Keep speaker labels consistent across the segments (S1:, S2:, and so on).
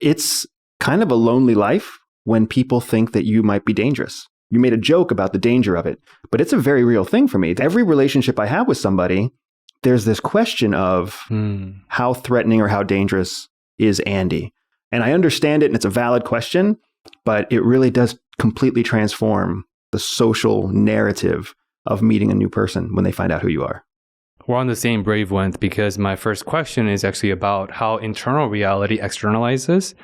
S1: it's kind of a lonely life when people think that you might be dangerous. You made a joke about the danger of it, but it's a very real thing for me. Every relationship I have with somebody, there's this question of how threatening or how dangerous is Andy? And I understand it, and it's a valid question, but it really does completely transform the social narrative of meeting a new person when they find out who you are.
S2: We're on the same wavelength because my first question is actually about how internal reality externalizes.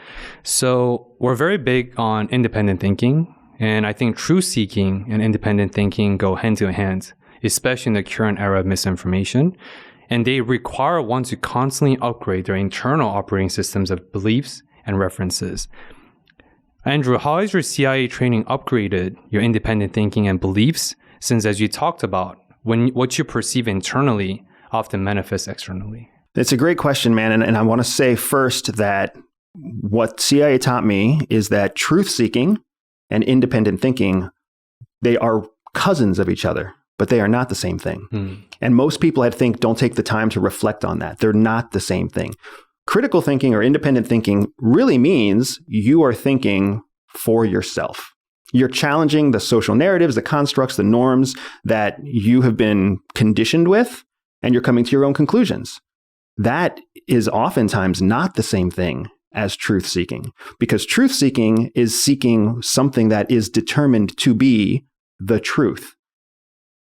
S2: So we're very big on independent thinking. And I think truth-seeking and independent thinking go hand in hand, especially in the current era of misinformation. And they require one to constantly upgrade their internal operating systems of beliefs and references. Andrew, how has your CIA training upgraded your independent thinking and beliefs? Since, as you talked about, what you perceive internally often manifests externally.
S1: It's a great question, man. And I want to say first that what CIA taught me is that truth-seeking and independent thinking, they are cousins of each other, but they are not the same thing. And most people, I think, don't take the time to reflect on that. They're not the same thing. Critical thinking or independent thinking really means you are thinking for yourself. You're challenging the social narratives, the constructs, the norms that you have been conditioned with, and you're coming to your own conclusions. That is oftentimes not the same thing as truth-seeking, because truth-seeking is seeking something that is determined to be the truth.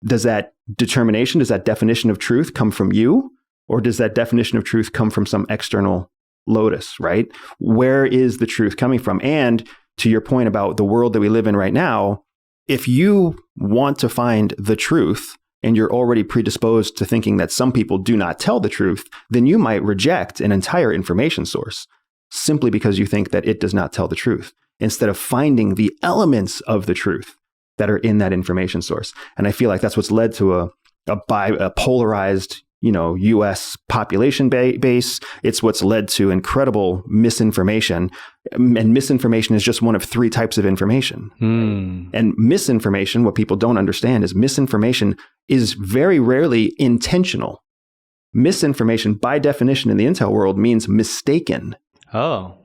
S1: Does that determination, does that definition of truth come from you, or does that definition of truth come from some external lotus, right? Where is the truth coming from? And to your point about the world that we live in right now, if you want to find the truth and you're already predisposed to thinking that some people do not tell the truth, then you might reject an entire information source simply because you think that it does not tell the truth, instead of finding the elements of the truth that are in that information source. And I feel like that's what's led to a polarized, U.S. population base. It's what's led to incredible misinformation. And misinformation is just one of three types of information. And misinformation, what people don't understand is misinformation is very rarely intentional. Misinformation, by definition in the intel world, means mistaken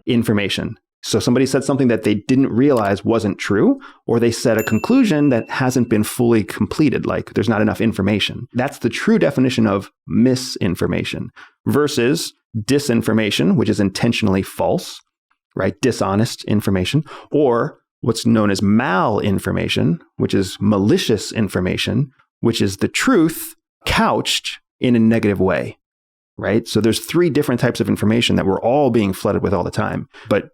S1: information. So somebody said something that they didn't realize wasn't true, or they said a conclusion that hasn't been fully completed, like there's not enough information. That's the true definition of misinformation versus disinformation, which is intentionally false, right? Dishonest information, or what's known as malinformation, which is malicious information, which is the truth couched in a negative way. Right? So there's three different types of information that we're all being flooded with all the time. But,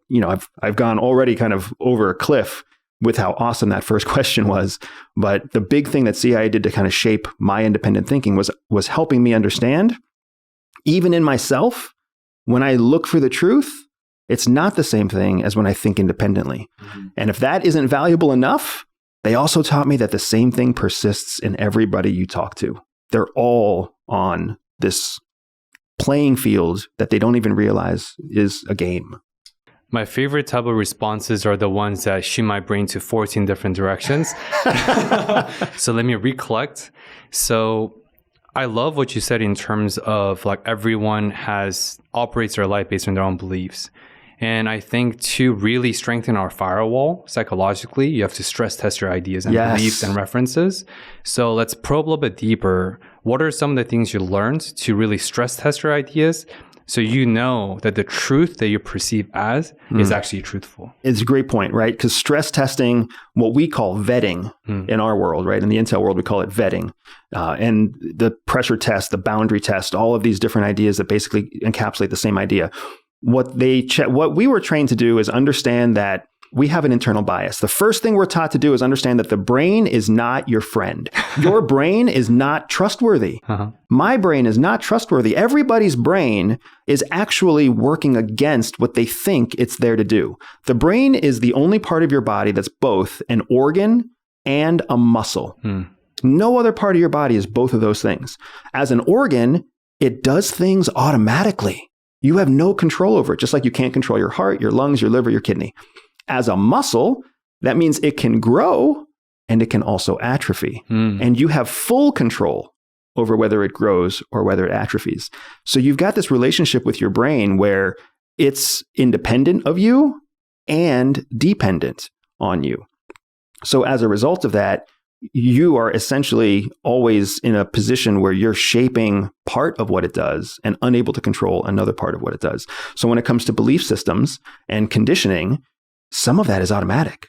S1: I've gone already kind of over a cliff with how awesome that first question was. But the big thing that CIA did to kind of shape my independent thinking was helping me understand, even in myself, when I look for the truth, it's not the same thing as when I think independently. And if that isn't valuable enough, they also taught me that the same thing persists in everybody you talk to. They're all on this playing field that they don't even realize is a game.
S2: My favorite type of responses are the ones that shoot my brain to 14 different directions. So let me recollect. So I love what you said in terms of like everyone operates their life based on their own beliefs. And I think to really strengthen our firewall psychologically, you have to stress test your ideas and beliefs and references. So let's probe a little bit deeper. What are some of the things you learned to really stress test your ideas so you know that the truth that you perceive as is actually truthful?
S1: It's a great point, right? Because stress testing, what we call vetting in our world, right? In the intel world, we call it vetting. And the pressure test, the boundary test, all of these different ideas that basically encapsulate the same idea. What we were trained to do is understand that we have an internal bias. The first thing we're taught to do is understand that the brain is not your friend. Your brain is not trustworthy. My brain is not trustworthy. Everybody's brain is actually working against what they think it's there to do. The brain is the only part of your body that's both an organ and a muscle. No other part of your body is both of those things. As an organ, it does things automatically. You have no control over it, just like you can't control your heart, your lungs, your liver, your kidney. As a muscle, that means it can grow and it can also atrophy. And you have full control over whether it grows or whether it atrophies. So you've got this relationship with your brain where it's independent of you and dependent on you. So as a result of that, you are essentially always in a position where you're shaping part of what it does and unable to control another part of what it does. So when it comes to belief systems and conditioning, some of that is automatic.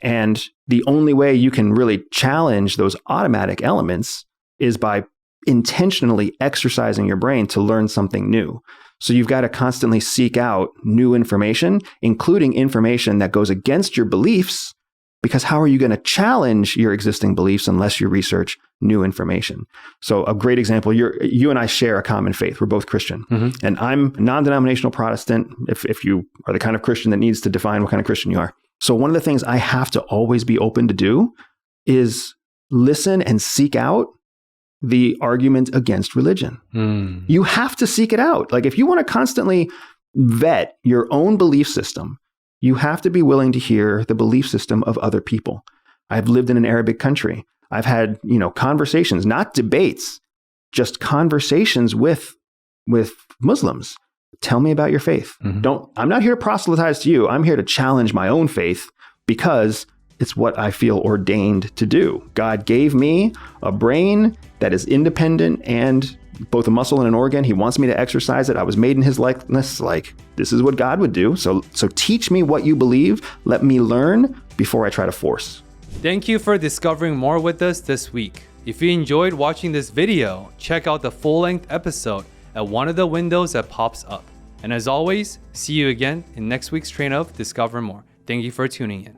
S1: And the only way you can really challenge those automatic elements is by intentionally exercising your brain to learn something new. So you've got to constantly seek out new information, including information that goes against your beliefs, because how are you going to challenge your existing beliefs unless you research new information? So a great example, you and I share a common faith. We're both Christian. And I'm non-denominational Protestant, if you are the kind of Christian that needs to define what kind of Christian you are. So one of the things I have to always be open to do is listen and seek out the argument against religion. You have to seek it out. Like if you want to constantly vet your own belief system, you have to be willing to hear the belief system of other people. I've lived in an Arabic country. I've had, conversations, not debates, just conversations with Muslims. Tell me about your faith. I'm not here to proselytize to you. I'm here to challenge my own faith because it's what I feel ordained to do. God gave me a brain that is independent and both a muscle and an organ. He wants me to exercise it. I was made in his likeness. Like, this is what God would do. So teach me what you believe. Let me learn before I try to force.
S2: Thank you for discovering more with us this week. If you enjoyed watching this video, check out the full-length episode at one of the windows that pops up. And as always, see you again in next week's train of Discover More. Thank you for tuning in.